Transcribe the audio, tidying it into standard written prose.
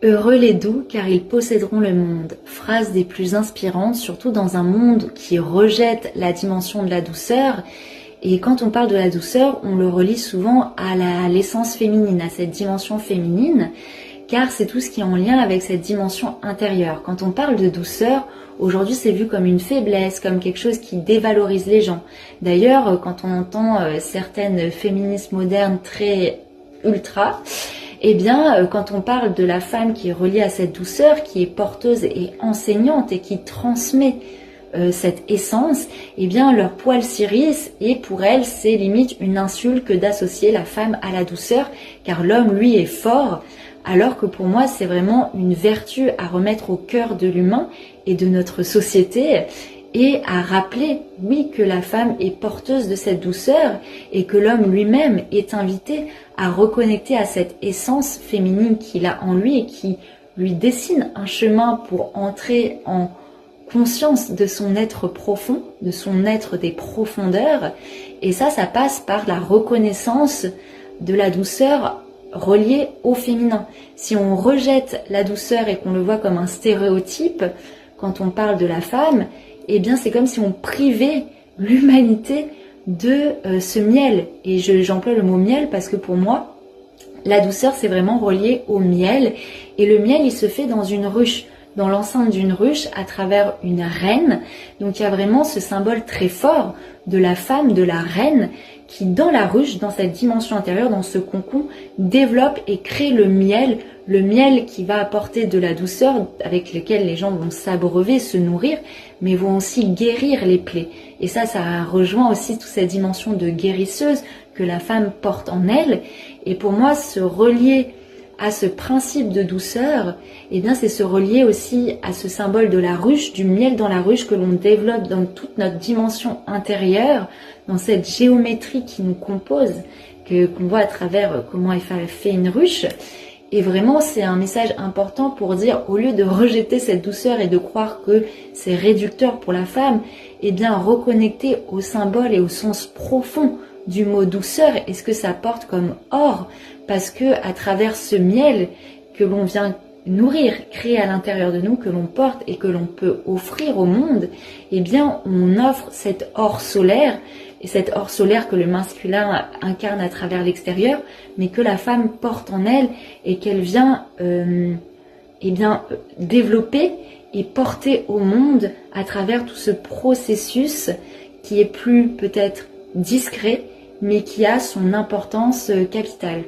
Heureux les doux, car ils posséderont le monde. Phrase des plus inspirantes, surtout dans un monde qui rejette la dimension de la douceur. Et quand on parle de la douceur, on le relie souvent à l'essence féminine, à cette dimension féminine, car c'est tout ce qui est en lien avec cette dimension intérieure. Quand on parle de douceur, aujourd'hui c'est vu comme une faiblesse, comme quelque chose qui dévalorise les gens. D'ailleurs, quand on entend certaines féministes modernes très ultra, eh bien, quand on parle de la femme qui est reliée à cette douceur, qui est porteuse et enseignante et qui transmet cette essence, eh bien, leur poil s'irrisse et pour elle, c'est limite une insulte que d'associer la femme à la douceur, car l'homme, lui, est fort, alors que pour moi, c'est vraiment une vertu à remettre au cœur de l'humain et de notre société, et à rappeler, oui, que la femme est porteuse de cette douceur et que l'homme lui-même est invité à reconnecter à cette essence féminine qu'il a en lui et qui lui dessine un chemin pour entrer en conscience de son être profond, de son être des profondeurs. Et ça passe par la reconnaissance de la douceur reliée au féminin. Si on rejette la douceur et qu'on le voit comme un stéréotype, quand on parle de la femme, eh bien c'est comme si on privait l'humanité de ce miel. Et j'emploie le mot miel parce que pour moi, la douceur c'est vraiment relié au miel. Et le miel il se fait dans une ruche, dans l'enceinte d'une ruche à travers une reine. Donc il y a vraiment ce symbole très fort de la femme, de la reine, qui dans la ruche, dans cette dimension intérieure, dans ce cocon, développe et crée le miel qui va apporter de la douceur, avec lequel les gens vont s'abreuver, se nourrir, mais vont aussi guérir les plaies. Et ça rejoint aussi toute cette dimension de guérisseuse que la femme porte en elle. Et pour moi, se relier à ce principe de douceur, eh bien c'est se relier aussi à ce symbole de la ruche, du miel dans la ruche que l'on développe dans toute notre dimension intérieure, dans cette géométrie qui nous compose, qu'on voit à travers comment est fait une ruche. Et vraiment, c'est un message important pour dire, au lieu de rejeter cette douceur et de croire que c'est réducteur pour la femme, eh bien reconnecter au symbole et au sens profond du mot douceur et ce que ça porte comme or, parce que à travers ce miel que l'on vient nourrir, créer à l'intérieur de nous, que l'on porte et que l'on peut offrir au monde, eh bien on offre cet or solaire, et cet or solaire que le masculin incarne à travers l'extérieur, mais que la femme porte en elle et qu'elle vient développer et porter au monde à travers tout ce processus qui est plus peut-être discret, mais qui a son importance capitale.